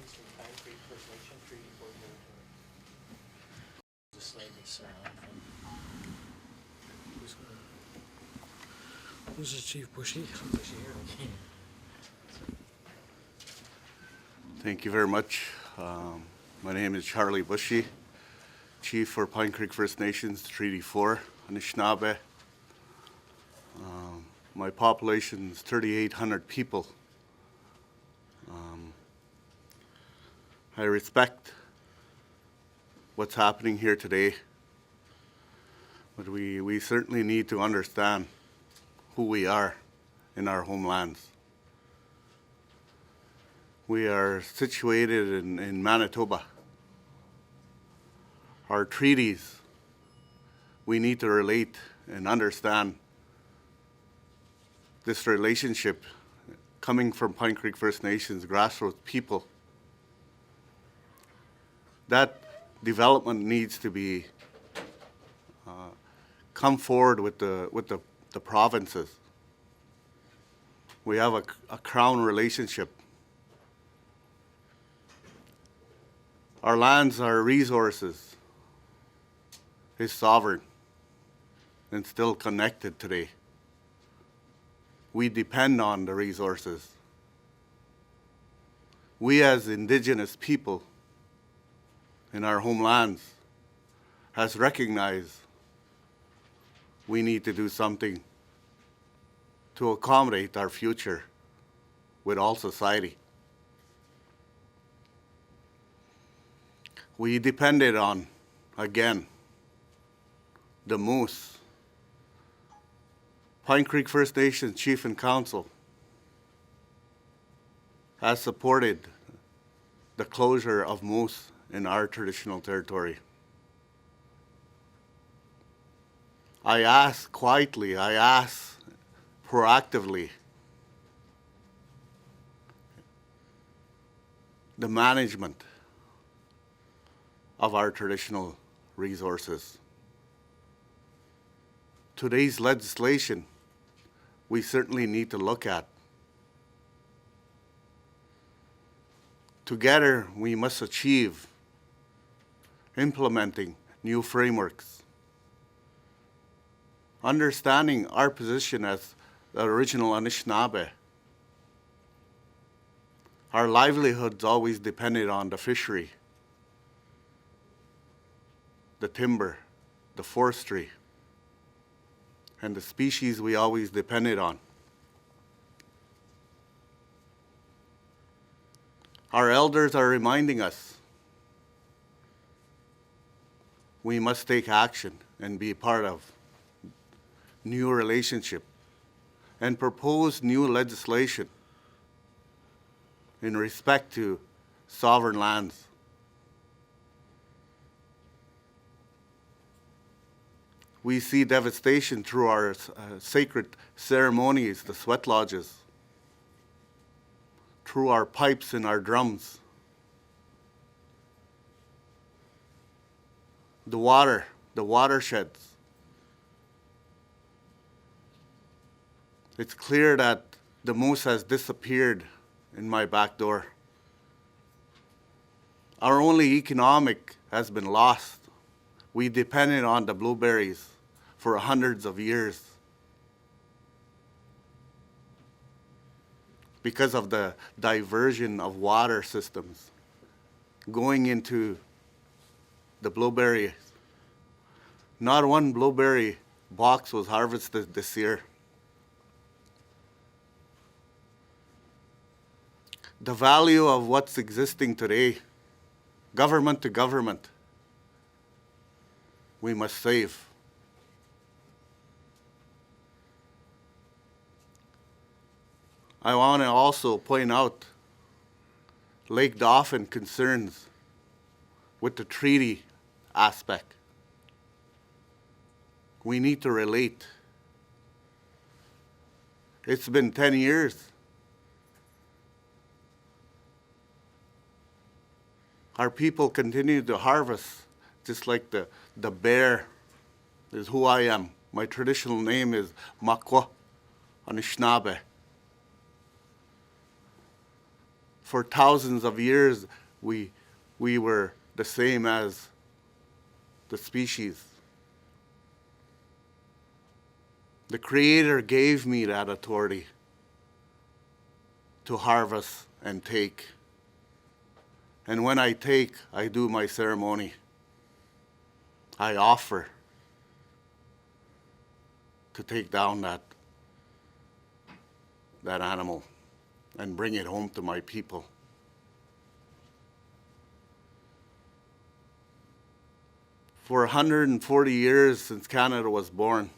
Nations from Pine Creek First Nation Treaty 4 territory. The slide is who's the Chief Boucher? Boucher. Thank you very much. My name is Charlie Boucher, Chief for Pine Creek First Nations, Treaty 4, Anishinaabe. My population is 3,800 people. I respect what's happening here today, but we certainly need to understand who we are in our homelands. We are situated in Manitoba. Our treaties, we need to relate and understand this relationship coming from Pine Creek First Nations, grassroots people. That development needs to be come forward with the provinces. We have a crown relationship. Our lands, our resources is sovereign and still connected today. We depend on the resources. We as Indigenous people in our homelands has recognized we need to do something to accommodate our future with all society. We depended on, again, the moose. Pine Creek First Nation Chief and Council has supported the closure of moose in our traditional territory. I ask quietly, I ask proactively the management of our traditional resources. Today's legislation, we certainly need to look at. Together, we must achieve implementing new frameworks, understanding our position as the original Anishinaabe. Our livelihoods always depended on the fishery, the timber, the forestry, and the species we always depended on. Our elders are reminding us we must take action and be part of new relationship and propose new legislation in respect to sovereign lands. We see devastation through our sacred ceremonies, the sweat lodges, through our pipes and our drums. The water, the watersheds. It's clear that the moose has disappeared in my back door. Our only economic has been lost. We depended on the blueberries for hundreds of years because of the diversion of water systems going into the blueberries. Not one blueberry box was harvested this year. The value of what's existing today, government to government, we must save. I want to also point out Lake Dauphin concerns with the treaty aspect. We need to relate. It's been 10 years. Our people continue to harvest, just like the bear is who I am. My traditional name is Makwa Anishinaabe. for thousands of years, we were the same as the species. The Creator gave me that authority to harvest and take. And when I take, I do my ceremony. I offer to take down that animal and bring it home to my people. For 140 years since Canada was born,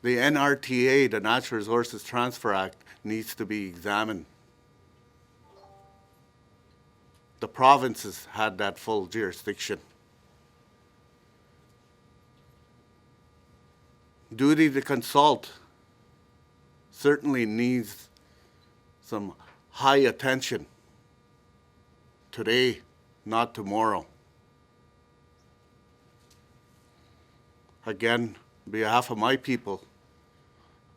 the NRTA, the Natural Resources Transfer Act, needs to be examined. The provinces had that full jurisdiction. Duty to consult certainly needs some high attention today, not tomorrow. Again, on behalf of my people,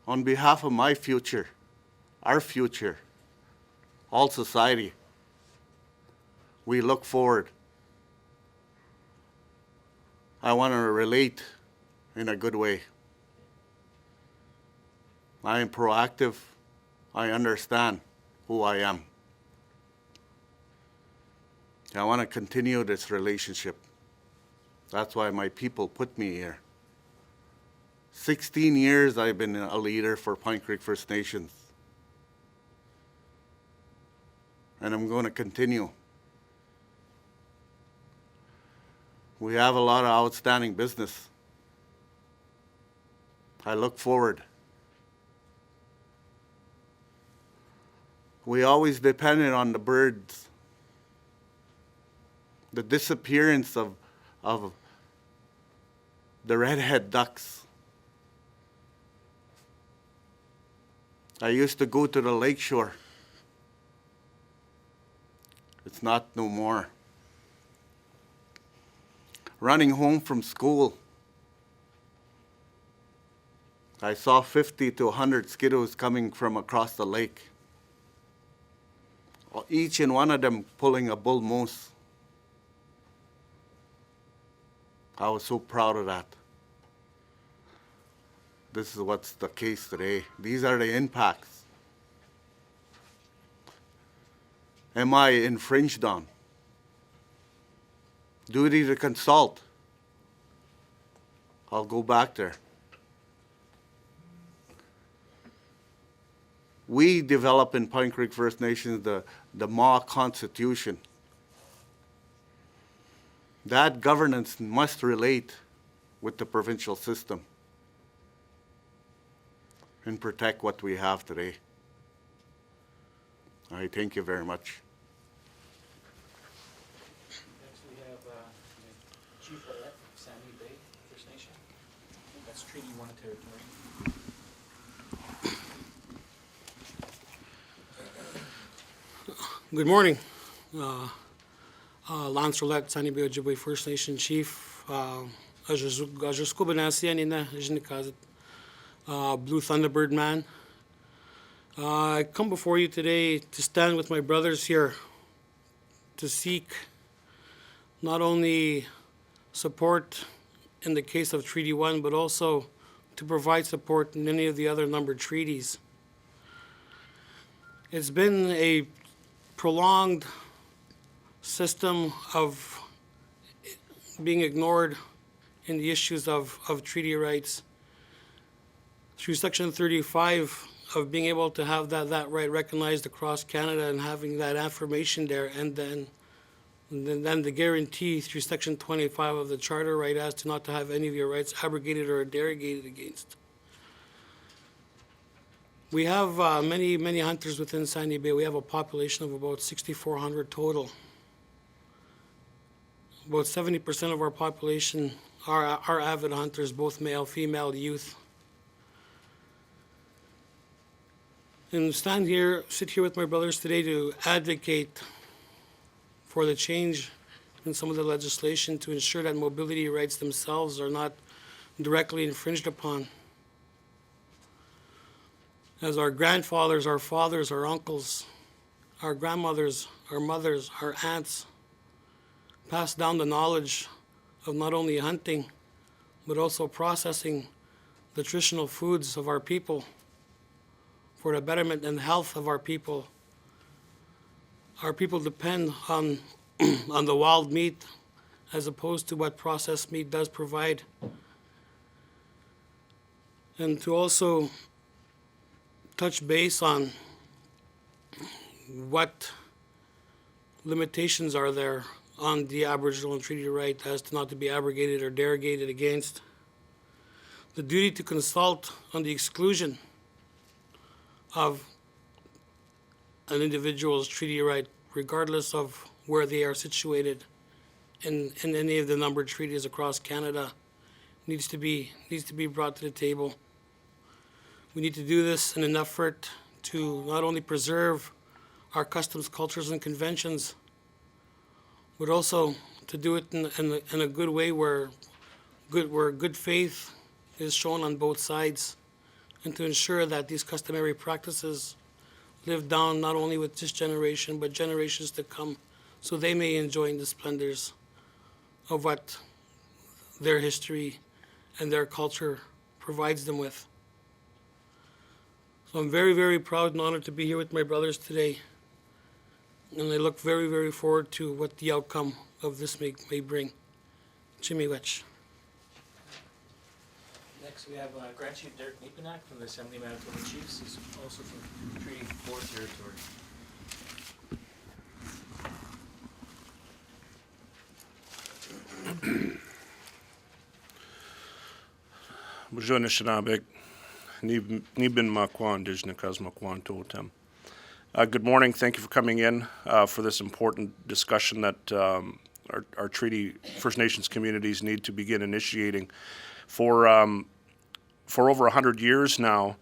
on behalf of my future, our future, all society, we look forward. I want to relate in a good way. I am proactive. I understand who I am. I want to continue this relationship. That's why my people put me here. 16 years I've been a leader for Pine Creek First Nations. And I'm going to continue. We have a lot of outstanding business. I look forward. We always depended on the birds. The disappearance of the redhead ducks. I used to go to the lakeshore. It's not no more. Running home from school, I saw 50 to 100 skiddos coming from across the lake. Each and one of them pulling a bull moose. I was so proud of that. This is what's the case today. These are the impacts. Am I infringed on? Duty to consult. I'll go back there. We develop in Pine Creek First Nations the Ma Constitution. That governance must relate with the provincial system and protect what we have today. I thank you very much. Next we have Chief Roulette, Sandy Bay First Nation. That's Treaty 1 territory. Good morning. Lance Roulette, Sandy Bay Ojibwe First Nation Chief. Ajusco Benasianina, Jnikazit, Blue Thunderbird Man. I come before you today to stand with my brothers here to seek not only support in the case of Treaty 1, but also to provide support in any of the other numbered treaties. It's been a prolonged system of being ignored in the issues of treaty rights. Through Section 35 of being able to have that right recognized across Canada and having that affirmation there, and then the guarantee through Section 25 of the Charter right as to not to have any of your rights abrogated or derogated against. We have many hunters within Sandy Bay. We have a population of about 6,400 total. About 70% of our population are avid hunters, both male, female, youth. And sit here with my brothers today to advocate for the change in some of the legislation to ensure that mobility rights themselves are not directly infringed upon. As our grandfathers, our fathers, our uncles, our grandmothers, our mothers, our aunts passed down the knowledge of not only hunting, but also processing the traditional foods of our people for the betterment and health of our people. Our people depend on, on the wild meat as opposed to what processed meat does provide. And to also touch base on what limitations are there on the Aboriginal and treaty right as to not to be abrogated or derogated against. The duty to consult on the exclusion of an individual's treaty right, regardless of where they are situated in any of the numbered treaties across Canada, needs to be brought to the table. We need to do this in an effort to not only preserve our customs, cultures, and conventions, but also to do it in a good way where good faith is shown on both sides, and to ensure that these customary practices live down not only with this generation, but generations to come, so they may enjoy the splendors of what their history and their culture provides them with. So I'm very, very proud and honored to be here with my brothers today. And I look very, very forward to what the outcome of this may bring. Chimiwech. Next, we have Grand Chief Derek Nepinak from the Assembly of Manitoba Chiefs. He's also from Treaty 4 territory. Bonjour, Nishinabek. Nibin Makwan, Dijnakas Makwan Totem. Good morning. Thank you for coming in for this important discussion that our treaty First Nations communities need to begin initiating. For over 100 years now,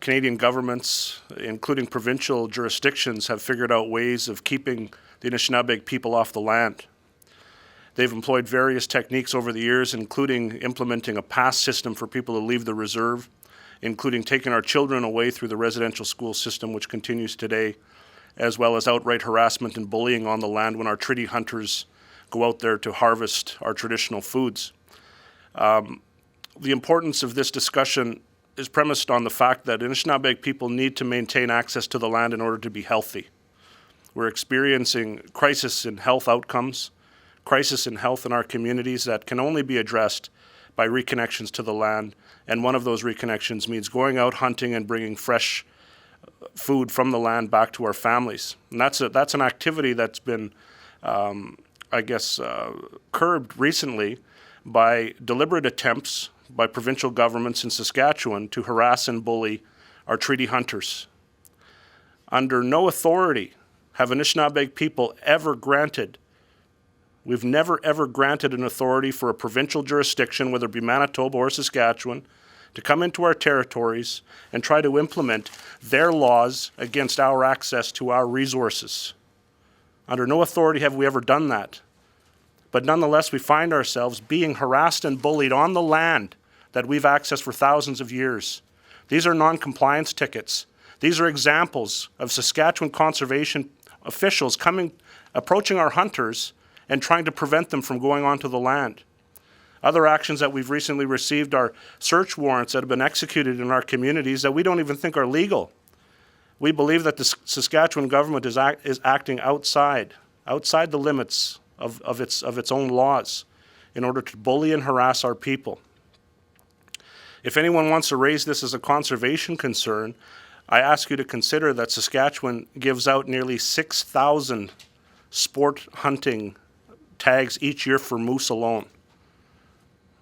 Canadian governments, including provincial jurisdictions, have figured out ways of keeping the Anishinaabe people off the land. They've employed various techniques over the years, including implementing a pass system for people to leave the reserve, including taking our children away through the residential school system, which continues today, as well as outright harassment and bullying on the land when our treaty hunters go out there to harvest our traditional foods. The importance of this discussion is premised on the fact that Anishinaabe people need to maintain access to the land in order to be healthy. We're experiencing crisis in health outcomes, crisis in health in our communities that can only be addressed by reconnections to the land, and one of those reconnections means going out hunting and bringing fresh food from the land back to our families. And that's an activity that's been, curbed recently by deliberate attempts by provincial governments in Saskatchewan to harass and bully our treaty hunters. Under no authority have Anishinaabe people ever granted. We've never ever granted an authority for a provincial jurisdiction, whether it be Manitoba or Saskatchewan, to come into our territories and try to implement their laws against our access to our resources. Under no authority have we ever done that. But nonetheless, we find ourselves being harassed and bullied on the land that we've accessed for thousands of years. These are non-compliance tickets. These are examples of Saskatchewan conservation officials approaching our hunters and trying to prevent them from going onto the land. Other actions that we've recently received are search warrants that have been executed in our communities that we don't even think are legal. We believe that the Saskatchewan government is acting outside the limits of its own laws in order to bully and harass our people. If anyone wants to raise this as a conservation concern, I ask you to consider that Saskatchewan gives out nearly 6,000 sport hunting tags each year for moose alone.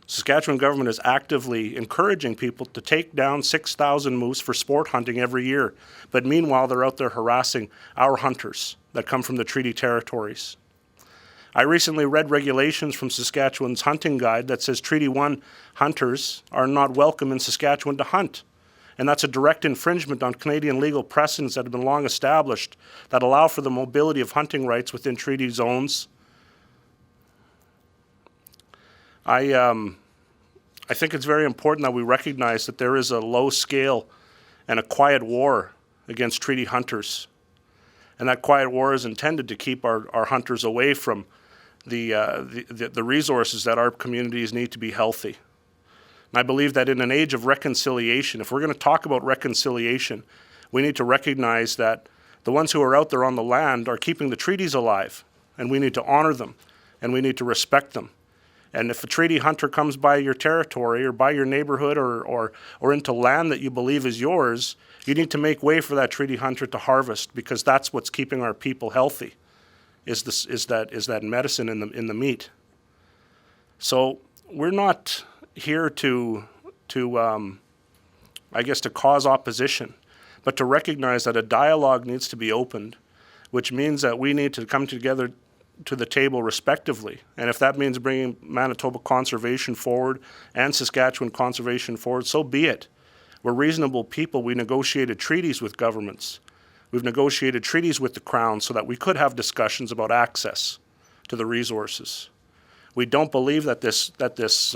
Saskatchewan government is actively encouraging people to take down 6,000 moose for sport hunting every year, but meanwhile they're out there harassing our hunters that come from the treaty territories. I recently read regulations from Saskatchewan's hunting guide that says Treaty 1 hunters are not welcome in Saskatchewan to hunt. And that's a direct infringement on Canadian legal precedents that have been long established that allow for the mobility of hunting rights within treaty zones. I think it's very important that we recognize that there is a low scale and a quiet war against treaty hunters. And that quiet war is intended to keep our hunters away from the resources that our communities need to be healthy. And I believe that in an age of reconciliation, if we're going to talk about reconciliation, we need to recognize that the ones who are out there on the land are keeping the treaties alive, and we need to honor them, and we need to respect them. And if a treaty hunter comes by your territory or by your neighborhood or into land that you believe is yours, you need to make way for that treaty hunter to harvest, because that's what's keeping our people healthy, is that medicine in the meat. So we're not here to cause opposition, but to recognize that a dialogue needs to be opened, which means that we need to come together to the table respectively. And if that means bringing Manitoba conservation forward and Saskatchewan conservation forward, so be it. We're reasonable people. We negotiated treaties with governments. We've negotiated treaties with the Crown so that we could have discussions about access to the resources. We don't believe that this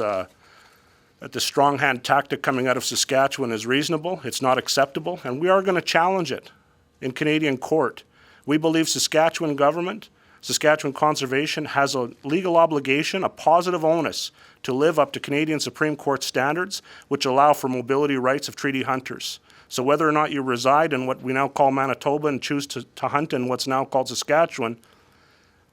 strong hand tactic coming out of Saskatchewan is reasonable. It's not acceptable, and we are going to challenge it in Canadian court. We believe Saskatchewan government, Saskatchewan Conservation has a legal obligation, a positive onus, to live up to Canadian Supreme Court standards, which allow for mobility rights of treaty hunters. So whether or not you reside in what we now call Manitoba and choose to hunt in what's now called Saskatchewan,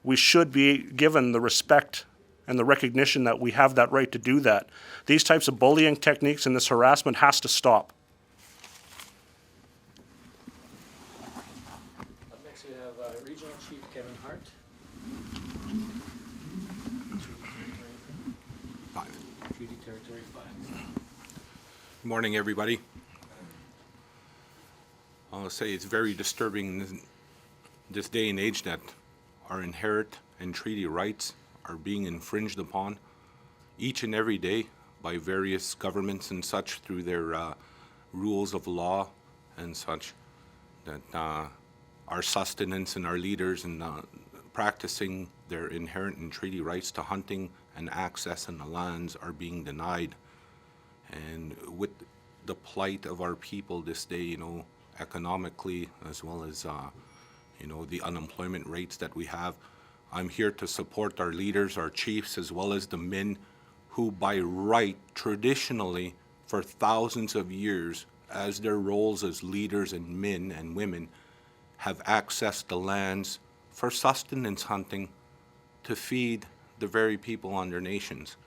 we should be given the respect and the recognition that we have that right to do that. These types of bullying techniques and this harassment has to stop. Up next we have Regional Chief Kevin Hart. Treaty Territory 5. Good morning, everybody. I'll say it's very disturbing in this day and age that our inherent and treaty rights are being infringed upon each and every day by various governments and such through their rules of law and such, that our sustenance and our leaders and practicing their inherent and treaty rights to hunting and access in the lands are being denied. And with the plight of our people this day, economically, as well as, the unemployment rates that we have, I'm here to support our leaders, our chiefs, as well as the men who by right, traditionally, for thousands of years, as their roles as leaders and men and women, have accessed the lands for sustenance hunting to feed the very people on their nations.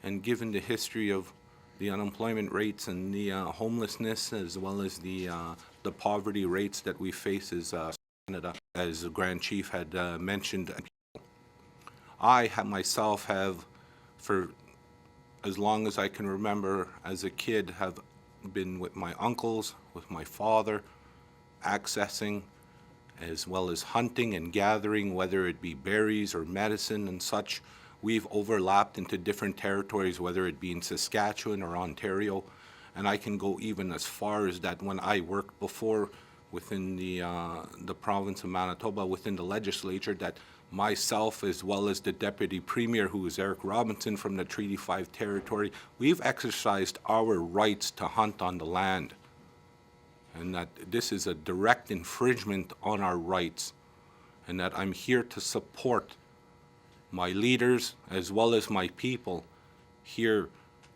And given the history of the unemployment rates and the homelessness, as well as the poverty rates that we face as Canada, as the Grand Chief had mentioned, I myself have, for as long as I can remember as a kid, have been with my uncles, with my father, accessing, as well as hunting and gathering, whether it be berries or medicine and such. We've overlapped into different territories, whether it be in Saskatchewan or Ontario, and I can go even as far as that when I worked before within the province of Manitoba, within the legislature, that myself, as well as the Deputy Premier, who is Eric Robinson from the Treaty 5 territory, we've exercised our rights to hunt on the land. And that this is a direct infringement on our rights. And that I'm here to support my leaders as well as my people here.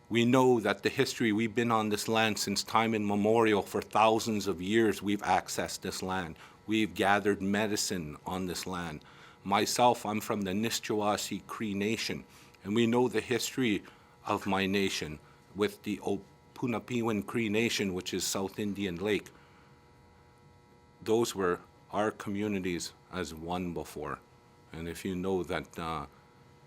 We know that the history, we've been on this land since time immemorial. For thousands of years, we've accessed this land. We've gathered medicine on this land. Myself, I'm from the Nisqually Cree Nation, and we know the history of my nation with the Punapiwin Cree Nation, which is South Indian Lake. Those were our communities as one before. And if you know that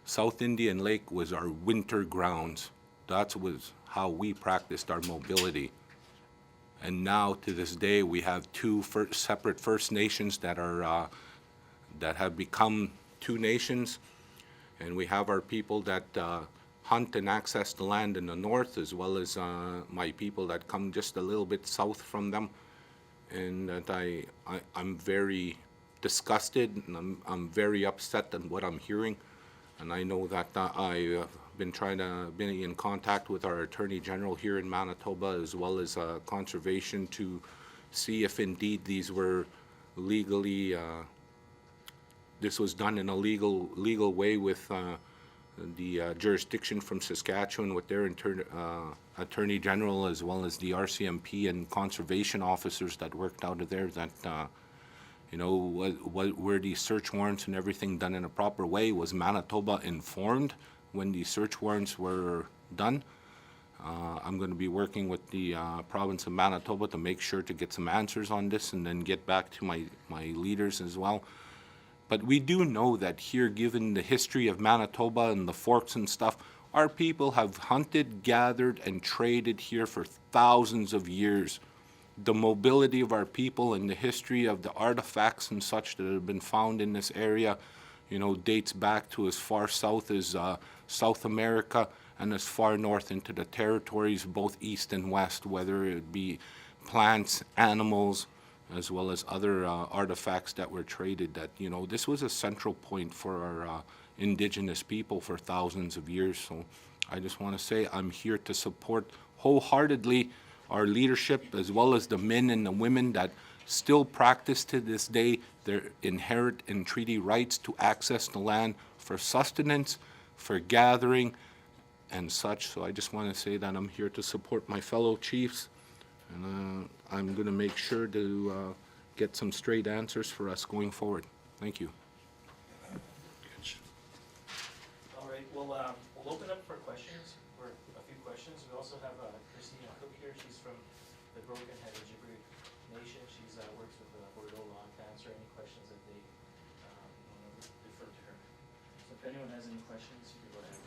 South Indian Lake was our winter grounds, that was how we practiced our mobility. And now to this day, we have two separate First Nations that are that have become two nations, and we have our people that hunt and access the land in the north, as well as my people that come just a little bit south from them. And that I'm very disgusted, and I'm very upset at what I'm hearing. And I know that I've been trying to be in contact with our Attorney General here in Manitoba, as well as conservation, to see if indeed these were legally, this was done in a legal way with the jurisdiction from Saskatchewan with their Attorney General, as well as the RCMP and conservation officers that worked out of there, that you know, were these search warrants and everything done in a proper way? Was Manitoba informed when these search warrants were done? I'm going to be working with the province of Manitoba to make sure to get some answers on this and then get back to my leaders as well. But we do know that here, given the history of Manitoba and the forks and stuff, our people have hunted, gathered, and traded here for thousands of years. The mobility of our people and the history of the artifacts and such that have been found in this area, you know, dates back to as far south as South America and as far north into the territories, both east and west, whether it be plants, animals, as well as other artifacts that were traded. That, you know, this was a central point for our Indigenous people for thousands of years. So I just want to say I'm here to support wholeheartedly our leadership, as well as the men and the women that still practice to this day their inherent and treaty rights to access the land for sustenance, for gathering, and such. So I just want to say that I'm here to support my fellow chiefs, and I'm going to make sure to get some straight answers for us going forward. Thank you. All right, we'll open up for questions, for a few questions. We also have Christina Cook here. She's from the Broken Head Ojibwe Nation. She's works with Bordeaux Law to answer any questions that they want to refer to her. So if anyone has any questions, you can go ahead.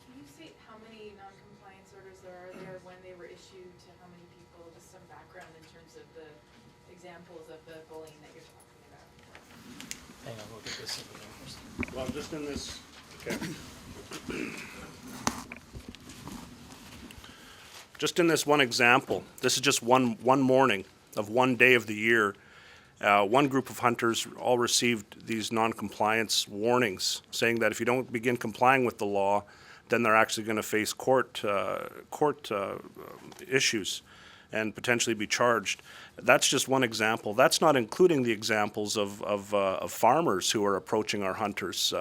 Can you state how many non-compliance orders there are there, when they were issued, to how many people, just some background in terms of the examples of the bullying that you're talking about? Hang on, we'll get this over there first. Well, just in this, okay. Just in this one example, this is just one morning of one day of the year. One group of hunters all received these non-compliance warnings, saying that if you don't begin complying with the law, then they're actually going to face court issues and potentially be charged. That's just one example. That's not including the examples of farmers who are approaching our hunters,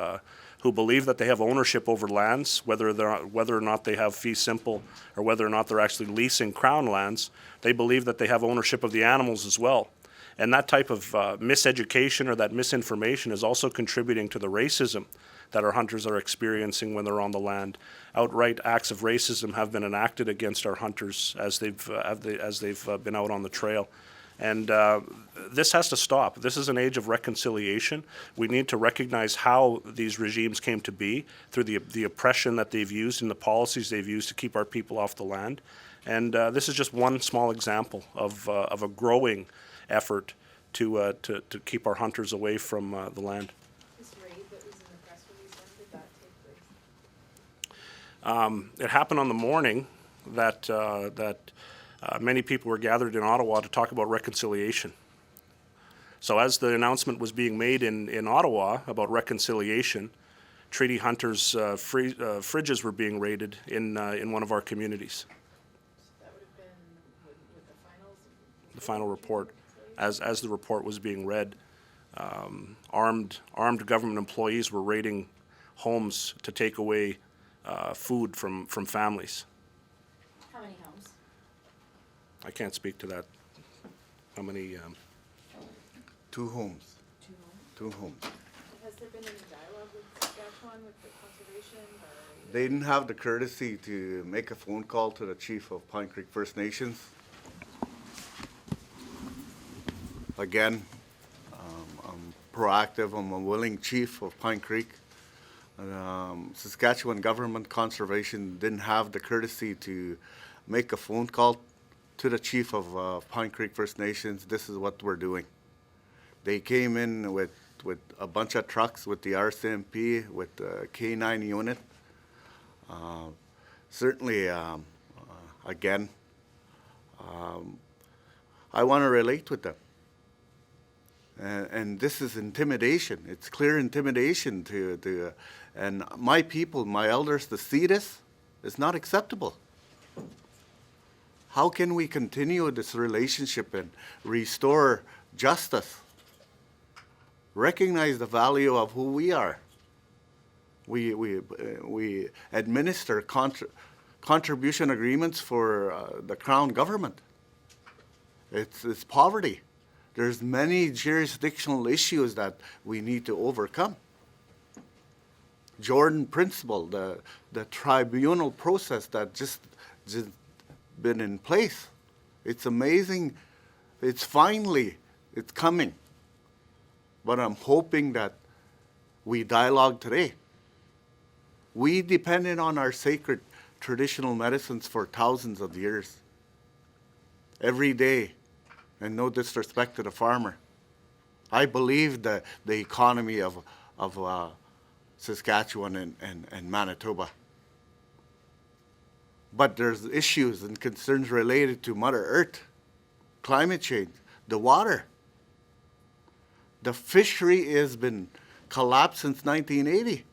who believe that they have ownership over lands, whether or not they have fee simple or whether or not they're actually leasing crown lands. They believe that they have ownership of the animals as well. And that type of miseducation or that misinformation is also contributing to the racism that our hunters are experiencing when they're on the land. Outright acts of racism have been enacted against our hunters as they've been out on the trail. And this has to stop. This is an age of reconciliation. We need to recognize how these regimes came to be through the oppression that they've used and the policies they've used to keep our people off the land. And this is just one small example of a growing effort to keep our hunters away from the land. This raid that was in the press release, when did that take place? It happened on the morning that many people were gathered in Ottawa to talk about reconciliation. So as the announcement was being made in Ottawa about reconciliation, treaty hunters' fridges were being raided in one of our communities. That would have been with the finals? The final report. As the report was being read, armed government employees were raiding homes to take away food from families. How many homes? I can't speak to that. How many? 2 homes. 2 homes? 2 homes. Has there been any dialogue with Saskatchewan, with the conservation? Or They didn't have the courtesy to make a phone call to the chief of Pine Creek First Nations. Again, I'm proactive. I'm a willing chief of Pine Creek. Saskatchewan government conservation didn't have the courtesy to make a phone call to the chief of Pine Creek First Nations. This is what we're doing. They came in with a bunch of trucks with the RCMP, with the K9 unit. Certainly, again, I want to relate with them. And this is intimidation. It's clear intimidation and my people, my elders, to see this is not acceptable. How can we continue this relationship and restore justice recognize the value of who we are. We administer contribution agreements for the Crown government. It's poverty. There's many jurisdictional issues that we need to overcome. Jordan Principle, the tribunal process that just been in place. It's amazing. It's coming. But I'm hoping that we dialogue today. We depended on our sacred traditional medicines for thousands of years. Every day, and no disrespect to the farmer. I believe the economy of Saskatchewan and Manitoba. But there's issues and concerns related to Mother Earth, climate change, the water. The fishery has been collapsed since 1980,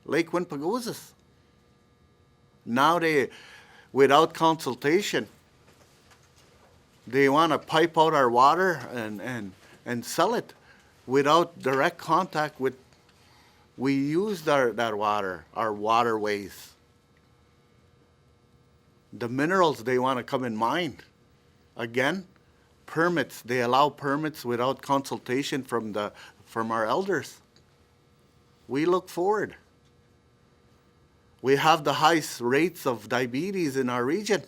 Lake Winnipeg. Now without consultation, they want to pipe out our water and sell it without direct contact with. We use that water, our waterways. The minerals they want to come and mine. Again, permits. They allow permits without consultation from our elders. We look forward. We have the highest rates of diabetes in our region.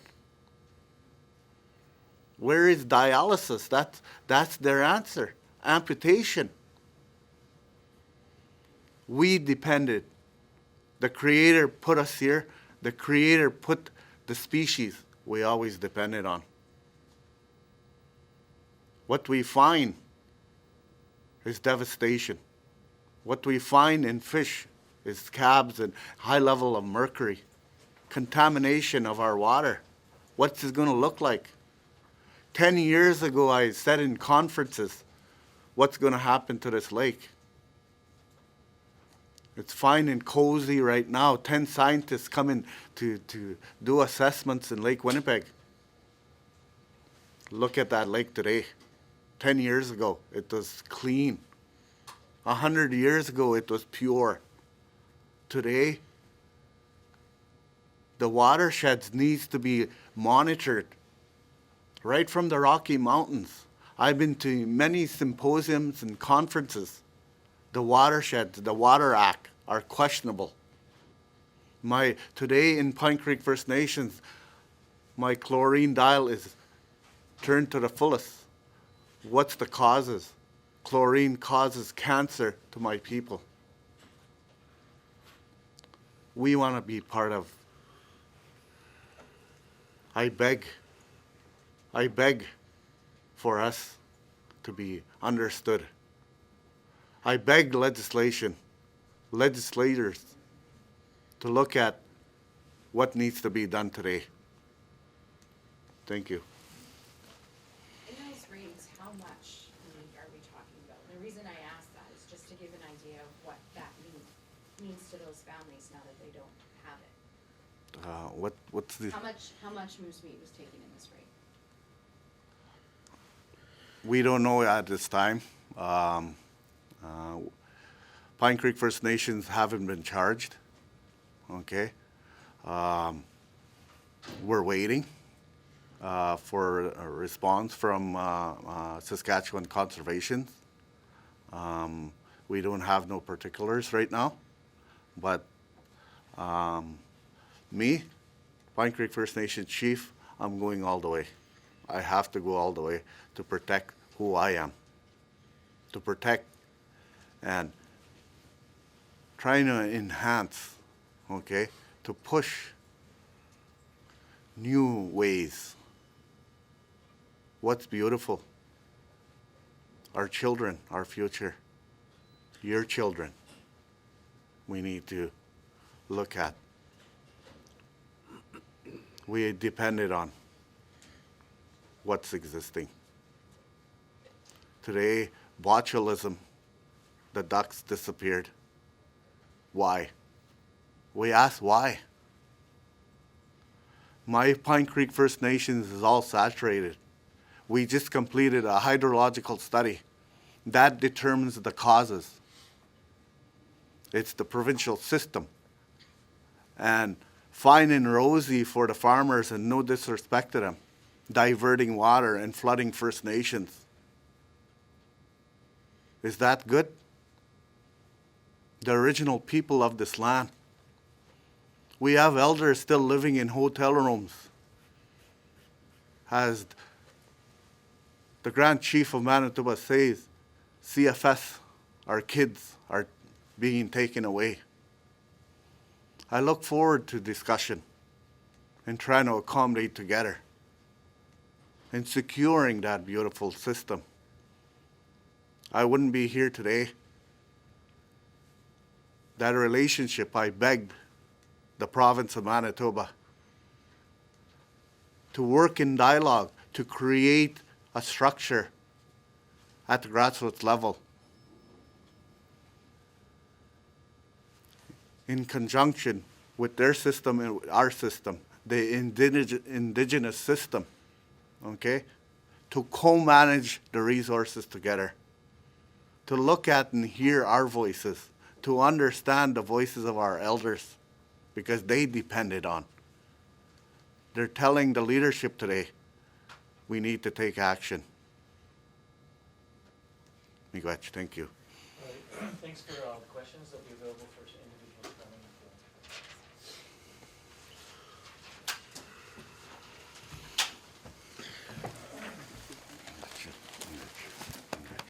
Where is dialysis? That's their answer. Amputation. We depended. The Creator put us here. The Creator put the species we always depended on. What we find is devastation. What we find in fish is scabs and high level of mercury. Contamination of our water. What's it going to look like? 10 years ago, I said in conferences, what's going to happen to this lake? It's fine and cozy right now. 10 scientists coming to do assessments in Lake Winnipeg. Look at that lake today. 10 years ago, it was clean. 100 years ago, it was pure. Today, the watersheds needs to be monitored right from the Rocky Mountains. I've been to many symposiums and conferences. The watersheds, the Water Act are questionable. Today in Pine Creek First Nations, my chlorine dial is turned to the fullest. What's the causes? Chlorine causes cancer to my people. We want to be part of. I beg for us to be understood. I beg legislators to look at what needs to be done today. Thank you. In those rates, how much money are we talking about? The reason I ask that is just to give an idea of what that means to those families now that they don't have it. What's the? How much moose meat was taken in this rate? We don't know at this time. Pine Creek First Nations haven't been charged. Okay. We're waiting for a response from Saskatchewan Conservation. We don't have no particulars right now, but me, Pine Creek First Nation chief, I'm going all the way. I have to go all the way to protect who I am, to protect and trying to enhance, okay, to push new ways. What's beautiful? Our children, our future, your children, we need to look at. We depended on what's existing. Today, botulism, the ducks disappeared. Why? We ask why. My Pine Creek First Nations is all saturated. We just completed a hydrological study. that determines the causes. It's the provincial system. And fine and rosy for the farmers, and no disrespect to them, diverting water and flooding First Nations. Is that good? The original people of this land. We have elders still living in hotel rooms. As the Grand Chief of Manitoba says, CFS, our kids, are being taken away. I look forward to discussion and trying to accommodate together and securing that beautiful system. I wouldn't be here today. That relationship, I begged the province of Manitoba to work in dialogue, to create a structure at the grassroots level in conjunction with their system and our system, the indigenous system, okay, to co-manage the resources together, to look at and hear our voices, to understand the voices of our elders, because they depended on. They're telling the leadership today, we need to take action. Miigwech, thank you. All right, thanks for all the questions. That'll be available for any